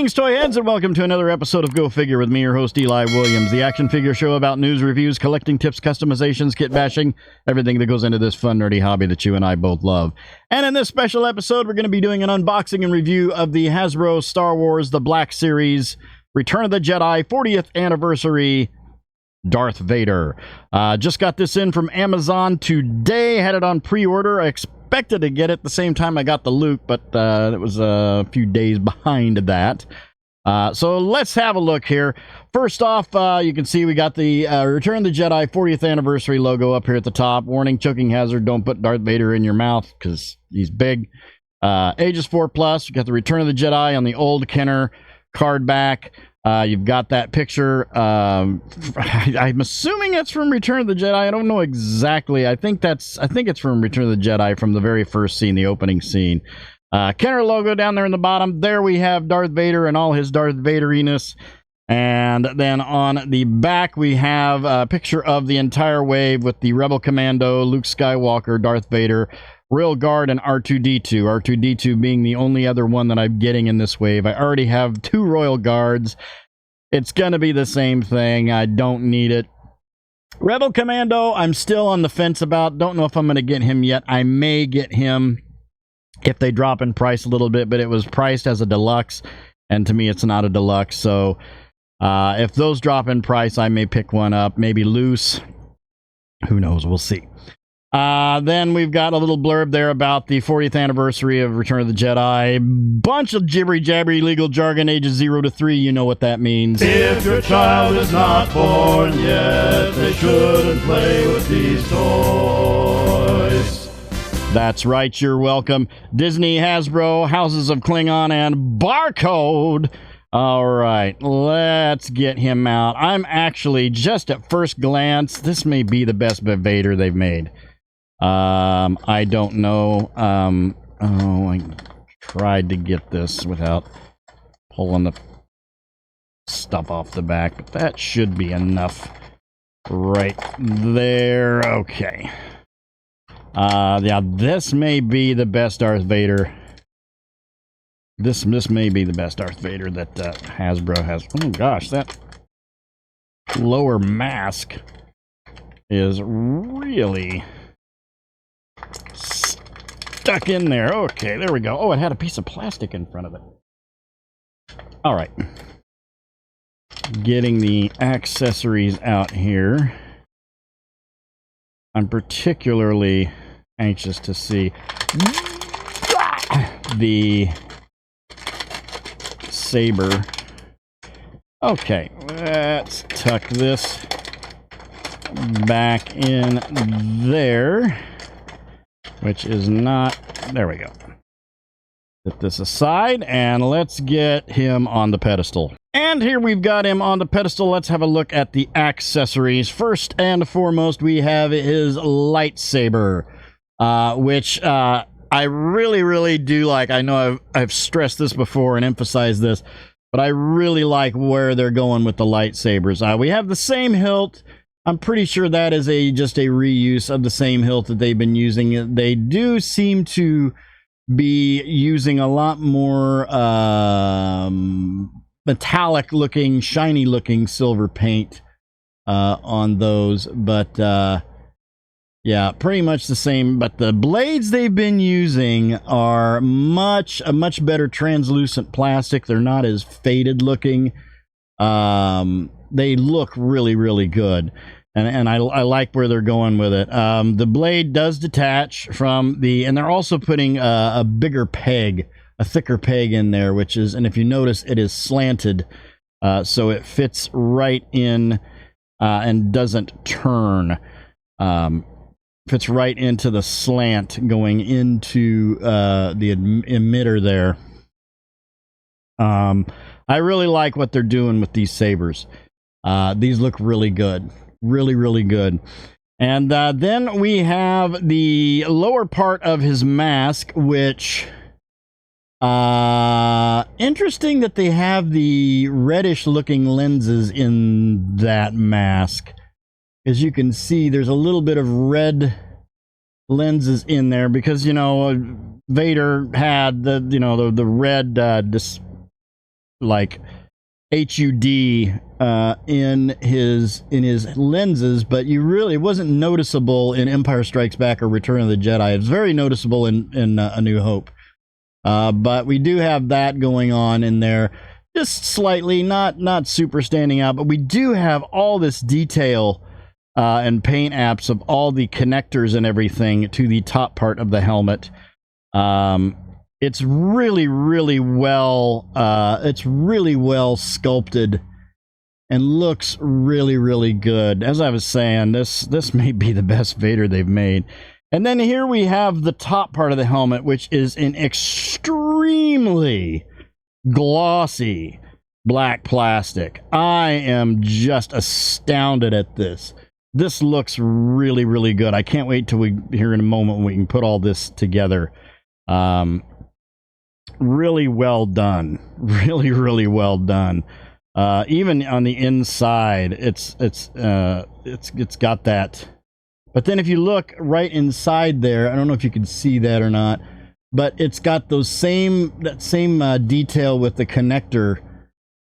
Greetings, toy heads, and welcome to another episode of Go Figure with me, your host, Eli Williams, the action figure show about news, reviews, collecting tips, customizations, kit bashing, everything that goes into this fun, nerdy hobby that you and I both love. And in this special episode, we're going to be doing an unboxing and review of the Hasbro Star Wars The Black Series Return of the Jedi 40th Anniversary Darth Vader. Just got this in from Amazon today, had it on pre-order. I expected to get it the same time I got the loot, but it was a few days behind that. So let's have a look here. First off, you can see we got the Return of the Jedi 40th Anniversary logo up here at the top. Warning, choking hazard, don't put Darth Vader in your mouth because he's big. Ages 4+, we got the Return of the Jedi on the old Kenner card back. You've got that picture. I'm assuming it's from Return of the Jedi. I don't know exactly. I think it's from Return of the Jedi from the very first scene, the opening scene. Kenner logo down there in the bottom. There we have Darth Vader and all his Darth Vaderiness. And then on the back we have a picture of the entire wave with the Rebel Commando, Luke Skywalker, Darth Vader, Royal Guard, and R2-D2. R2-D2 being the only other one that I'm getting in this wave. I already have 2 Royal Guards. It's gonna be the same thing. I don't need it. Rebel Commando, I'm still on the fence about. Don't know if I'm gonna get him yet. I may get him if they drop in price a little bit, but it was priced as a deluxe, and to me it's not a deluxe. So if those drop in price, I may pick one up, maybe loose. Who knows? We'll see. Then we've got a little blurb there about the 40th anniversary of Return of the Jedi. Bunch of jibbery-jabbery legal jargon, ages 0 to 3. You know what that means. If your child is not born yet, they shouldn't play with these toys. That's right, you're welcome. Disney, Hasbro, Houses of Klingon, and Barcode. All right, let's get him out. I'm actually, just at first glance, this may be the best Vader they've made. I don't know. Oh, I tried to get this without pulling the stuff off the back, but that should be enough right there. Okay. Yeah, this may be the best Darth Vader. This may be the best Darth Vader that Hasbro has. Oh gosh, that lower mask is really stuck in there. Okay, there we go. Oh, it had a piece of plastic in front of it. All right. Getting the accessories out here. I'm particularly anxious to see the saber. Okay, let's tuck this back in there, which is not, there we go. Put this aside and let's get him on the pedestal. And here we've got him on the pedestal. Let's have a look at the accessories. First and foremost, we have his lightsaber, which I really do like. I know I've stressed this before and emphasized this, but I really like where they're going with the lightsabers. We have the same hilt. I'm pretty sure that is just a reuse of the same hilt that they've been using. They do seem to be using a lot more metallic looking, shiny looking silver paint on those, but yeah, pretty much the same. But the blades they've been using are a much better translucent plastic. They're not as faded looking. They look really good, and I like where they're going with it. The blade does detach from the, and they're also putting a bigger peg, a thicker peg in there, which is, and if you notice, it is slanted, so it fits right in and doesn't turn. Fits right into the slant going into the emitter there. I really like what they're doing with these sabers. These look really good. Really good. And then we have the lower part of his mask, which interesting that they have the reddish looking lenses in that mask. As you can see, there's a little bit of red lenses in there because, you know, Vader had the, you know, the red like HUD in his lenses, but it wasn't noticeable in Empire Strikes Back or Return of the Jedi. It's very noticeable in A New Hope. But we do have that going on in there, just slightly, not super standing out, but we do have all this detail and paint apps of all the connectors and everything to the top part of the helmet. It's really, really well, sculpted and looks really, really good. As I was saying, this may be the best Vader they've made. And then here we have the top part of the helmet, which is an extremely glossy black plastic. I am just astounded at this. This looks really, really good. I can't wait till we here in a moment when we can put all this together. Really well done. Really, really well done. Even on the inside, it's got that. But then if you look right inside there, I don't know if you can see that or not, but it's got that same detail with the connector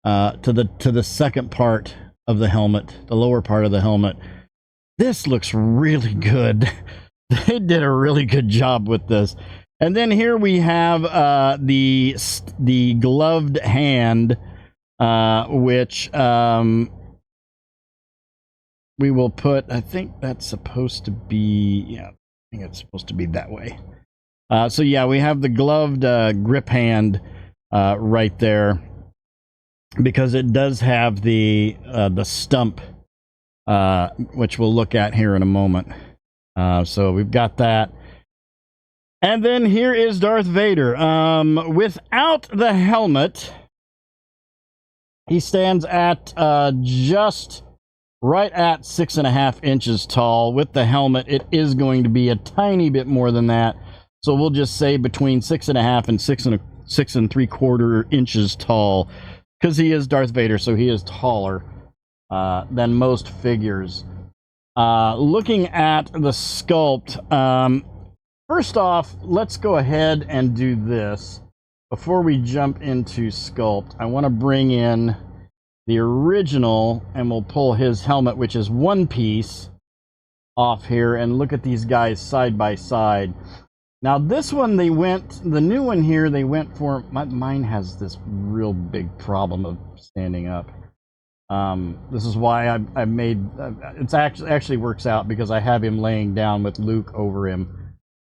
to the second part of the helmet, the lower part of the helmet. This looks really good. They did a really good job with this. And then here we have the gloved hand, which we will put. I think that's supposed to be. Yeah, I think it's supposed to be that way. So yeah, we have the gloved grip hand right there, because it does have the stump, which we'll look at here in a moment. So we've got that. And then here is Darth Vader. Without the helmet, he stands at just right at 6.5 inches tall. With the helmet, it is going to be a tiny bit more than that. So we'll just say between 6.5 and 6.75 inches tall, because he is Darth Vader, so he is taller than most figures. Looking at the sculpt, first off, let's go ahead and do this. Before we jump into sculpt, I want to bring in the original, and we'll pull his helmet, which is one piece, off here, and look at these guys side by side. Now this one, the new one here, they went for, mine has this real big problem of standing up. This is why I made, it's actually works out, because I have him laying down with Luke over him.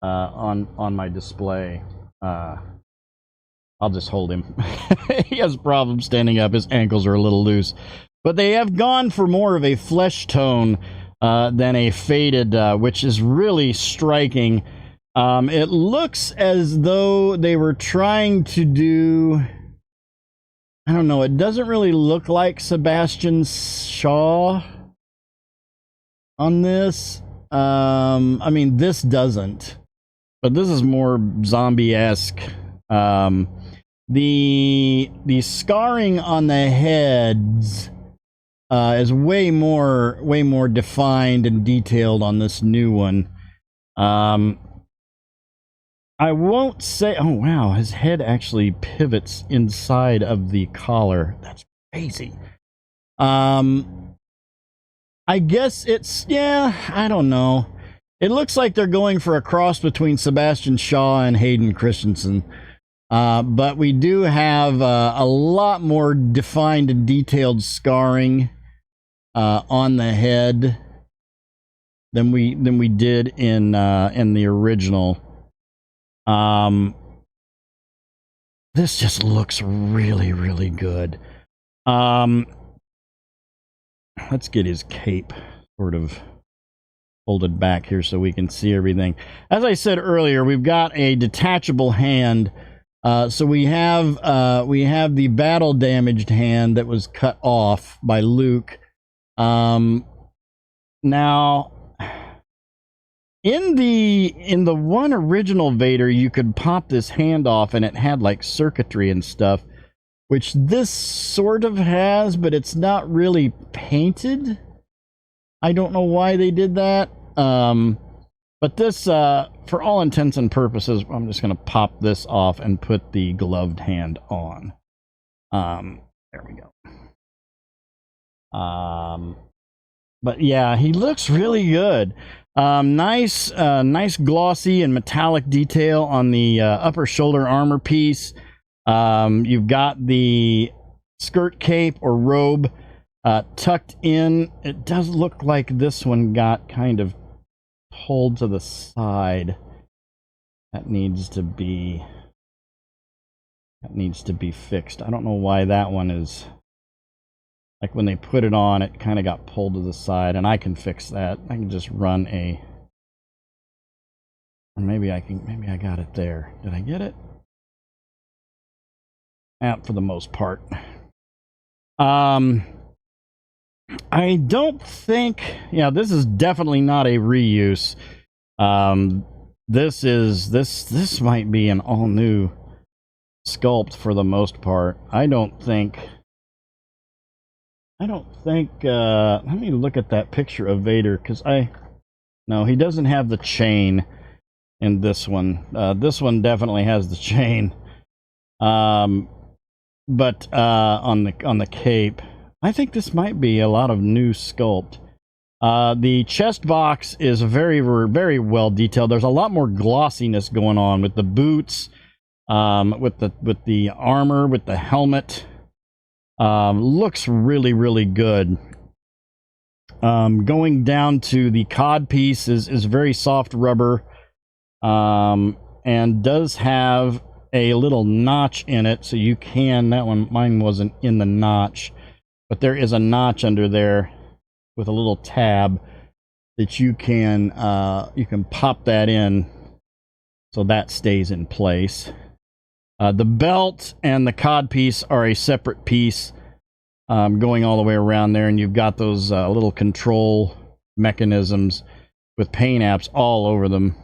On my display. I'll just hold him. He has problems standing up. His ankles are a little loose. But they have gone for more of a flesh tone than a faded, which is really striking. It looks as though they were trying to do... I don't know. It doesn't really look like Sebastian Shaw on this. I mean, this doesn't. But this is more zombie-esque. The scarring on the heads is way more defined and detailed on this new one. I won't say. Oh wow, his head actually pivots inside of the collar. That's crazy. I guess it's, yeah, I don't know. It looks like they're going for a cross between Sebastian Shaw and Hayden Christensen. But we do have a lot more defined and detailed scarring on the head than we did in the original. This just looks really, really good. Let's get his cape sort of folded back here so we can see everything. As I said earlier, we've got a detachable hand. So we have the battle damaged hand that was cut off by Luke. Now, in the one original Vader, you could pop this hand off and it had like circuitry and stuff, which this sort of has, but it's not really painted. I don't know why they did that. But this, for all intents and purposes, I'm just going to pop this off and put the gloved hand on. There we go. But yeah, he looks really good. Nice glossy and metallic detail on the upper shoulder armor piece. You've got the skirt cape or robe tucked in. It does look like this one got kind of pulled to the side. That needs to be fixed. I don't know why that one is, like, when they put it on, it kind of got pulled to the side, and I can fix that. I can just run or maybe I got it there. Did I get it? For the most part. I don't think, yeah, this is definitely not a reuse. This might be an all new sculpt for the most part. I don't think, let me look at that picture of Vader, because no, he doesn't have the chain in this one. This one definitely has the chain. But on the cape, I think this might be a lot of new sculpt. The chest box is very, very well detailed. There's a lot more glossiness going on with the boots, with the armor, with the helmet. Looks really, really good. Going down to the cod piece is very soft rubber, and does have a little notch in it, so you can, mine wasn't in the notch, but there is a notch under there with a little tab that you can pop that in, so that stays in place. The belt and the cod piece are a separate piece, going all the way around there, and you've got those little control mechanisms with paint apps all over them.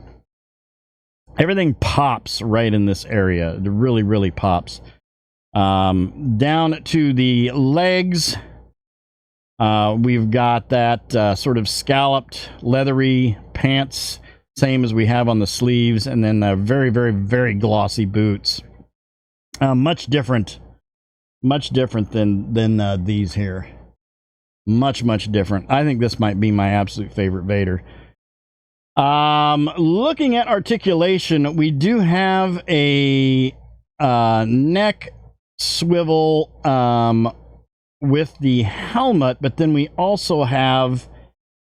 Everything pops right in this area. It really, really pops. Down to the legs, we've got that sort of scalloped, leathery pants, same as we have on the sleeves, and then very, very, very glossy boots. Much different than these here. Much different. I think this might be my absolute favorite Vader. Looking at articulation, we do have a neck swivel with the helmet, but then we also have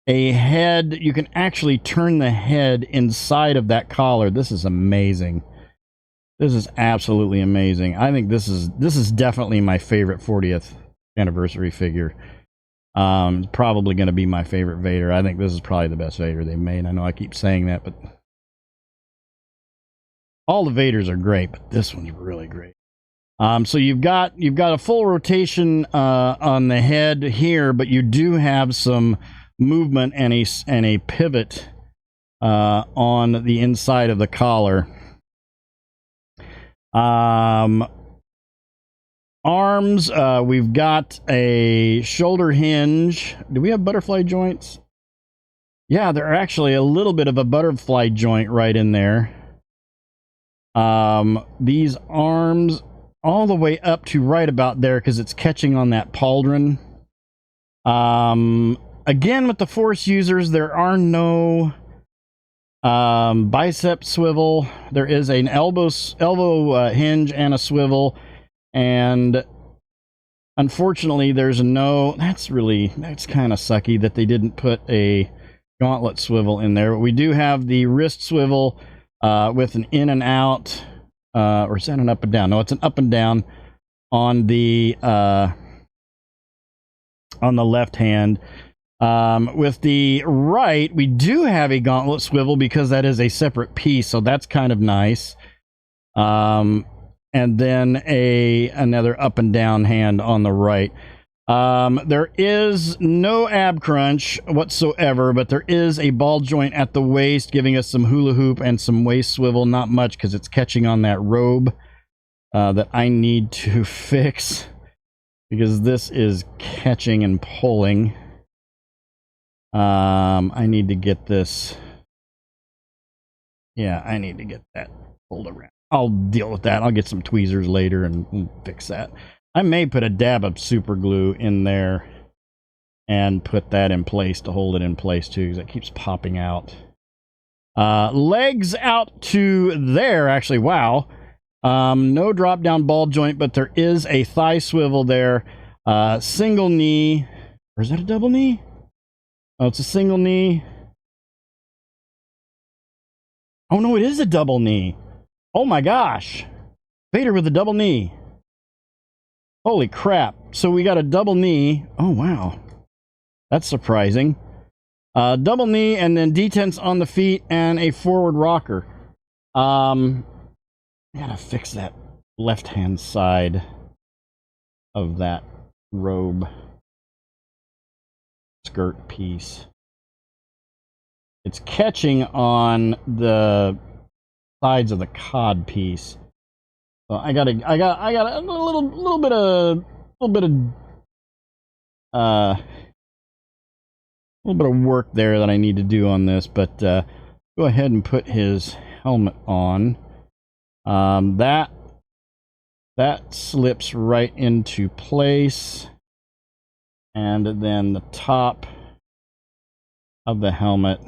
a head. You can actually turn the head inside of that collar. This is amazing. This is absolutely amazing. I think this is definitely my favorite 40th anniversary figure. Probably going to be my favorite Vader. I think this is probably the best Vader they've made. I know I keep saying that, but all the Vaders are great, but this one's really great. So you've got a full rotation on the head here, but you do have some movement and a pivot on the inside of the collar. Arms, we've got a shoulder hinge. Do we have butterfly joints? Yeah, there are actually a little bit of a butterfly joint right in there. These arms all the way up to right about there because it's catching on that pauldron. Again, with the Force users, there are no bicep swivel. There is an elbow hinge and a swivel. And unfortunately, there's no, that's kind of sucky that they didn't put a gauntlet swivel in there. But we do have the wrist swivel with an in and out, or is that an up and down? No, it's an up and down on the left hand. With the right, we do have a gauntlet swivel because that is a separate piece, so that's kind of nice. And then another up and down hand on the right. There is no ab crunch whatsoever, but there is a ball joint at the waist, giving us some hula hoop and some waist swivel. Not much because it's catching on that robe that I need to fix because this is catching and pulling. I need to get this. Yeah, I need to get that pulled around. I'll deal with that. I'll get some tweezers later and fix that. I may put a dab of super glue in there and put that in place to hold it in place too, because it keeps popping out. Legs out to there, actually. Wow. No drop down ball joint, but there is a thigh swivel there. Single knee. Or is that a double knee? Oh, it's a single knee. Oh no, it is a double knee. Oh my gosh. Vader with a double knee. Holy crap. So we got a double knee. Oh wow. That's surprising. Double knee and then detents on the feet and a forward rocker. I gotta fix that left-hand side of that robe skirt piece. It's catching on the sides of the cod piece. So I got a little bit of work there that I need to do on this, but go ahead and put his helmet on. That slips right into place, and then the top of the helmet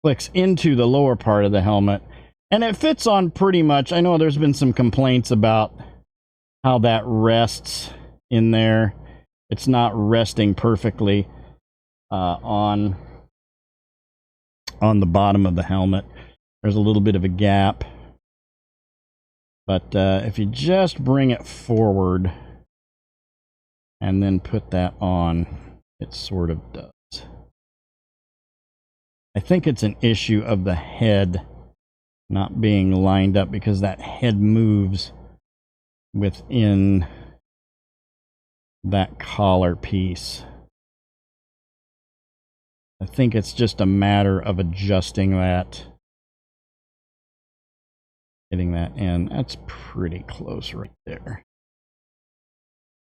clicks into the lower part of the helmet, and it fits on pretty much. I know there's been some complaints about how that rests in there. It's not resting perfectly on the bottom of the helmet. There's a little bit of a gap, but if you just bring it forward and then put that on, it sort of does. I think it's an issue of the head not being lined up, because that head moves within that collar piece. I think it's just a matter of adjusting that, getting that in. That's pretty close right there.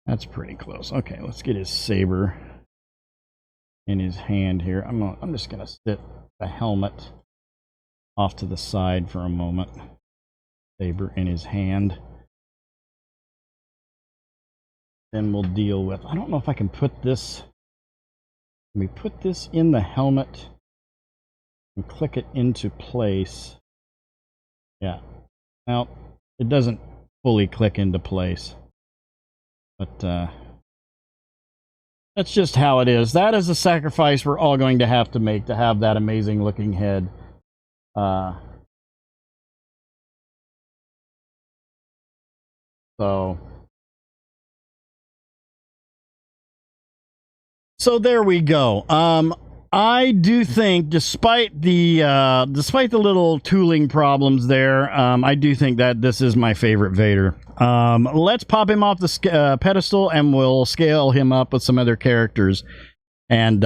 That's pretty close. Okay, let's get his saber in his hand here. I'm just gonna sit the helmet off to the side for a moment. Saber in his hand. Then we'll deal with, I don't know if I can put this, let me put this in the helmet and click it into place. Yeah. Now, it doesn't fully click into place, but that's just how it is. That is a sacrifice we're all going to have that amazing looking head. So there we go. I do think, despite the little tooling problems there, I do think that this is my favorite Vader. Let's pop him off the pedestal, and we'll scale him up with some other characters and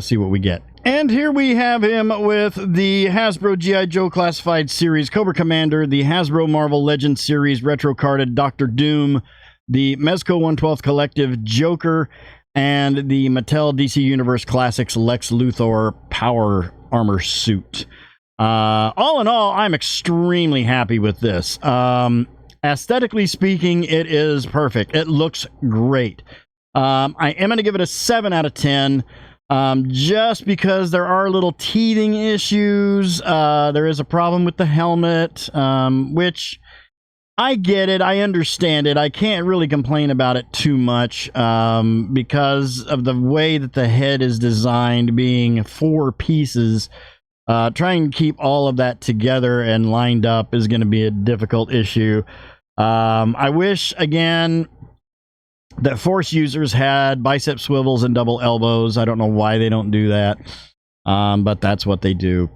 see what we get. And here we have him with the Hasbro G.I. Joe Classified Series Cobra Commander, the Hasbro Marvel Legends Series Retro Carded Dr. Doom, the Mezco 1/12 Collective Joker, and the Mattel DC Universe Classics Lex Luthor Power Armor Suit. All in all, I'm extremely happy with this. Aesthetically speaking, it is perfect. It looks great. I am going to give it a 7 out of 10. Just because there are little teething issues. There is a problem with the helmet, which I get it. I understand it. I can't really complain about it too much because of the way that the head is designed, being 4 pieces. Trying to keep all of that together and lined up is going to be a difficult issue. I wish, again, that Force users had bicep swivels and double elbows. I don't know why they don't do that, but that's what they do.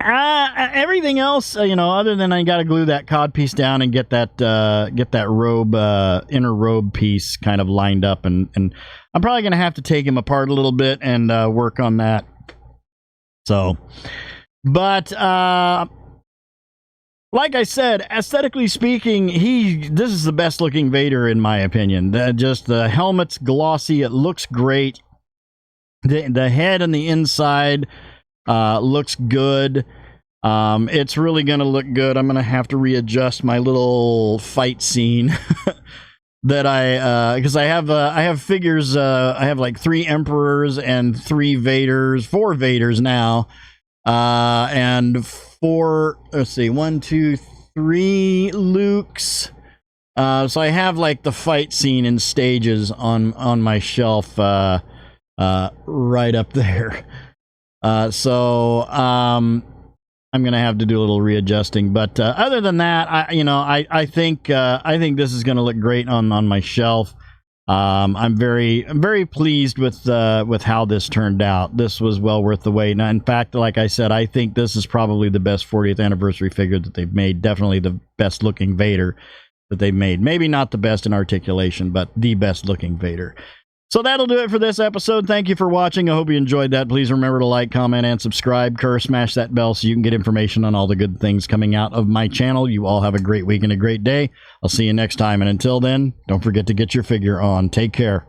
Everything else, other than I got to glue that cod piece down and get that robe, inner robe piece kind of lined up, and I'm probably going to have to take him apart a little bit and work on that. So, but like I said, aesthetically speaking, this is the best looking Vader in my opinion. The helmet's glossy, it looks great. The head and the inside looks good. It's really gonna look good. I'm gonna have to readjust my little fight scene that because I have figures. I have like 3 Emperors and 3 Vaders, 4 Vaders now, and 4. Let's see, 1, 2, 3 Lukes. So I have like the fight scene in stages on my shelf, right up there. So I'm gonna have to do a little readjusting, but other than that, I think this is gonna look great on my shelf. I'm very pleased with how this turned out. This was well worth the wait. And in fact, like I said, I think this is probably the best 40th anniversary figure that they've made. Definitely the best looking Vader that they've made. Maybe not the best in articulation, but the best looking Vader. So that'll do it for this episode. Thank you for watching. I hope you enjoyed that. Please remember to like, comment, and subscribe. Smash that bell so you can get information on all the good things coming out of my channel. You all have a great week and a great day. I'll see you next time. And until then, don't forget to get your figure on. Take care.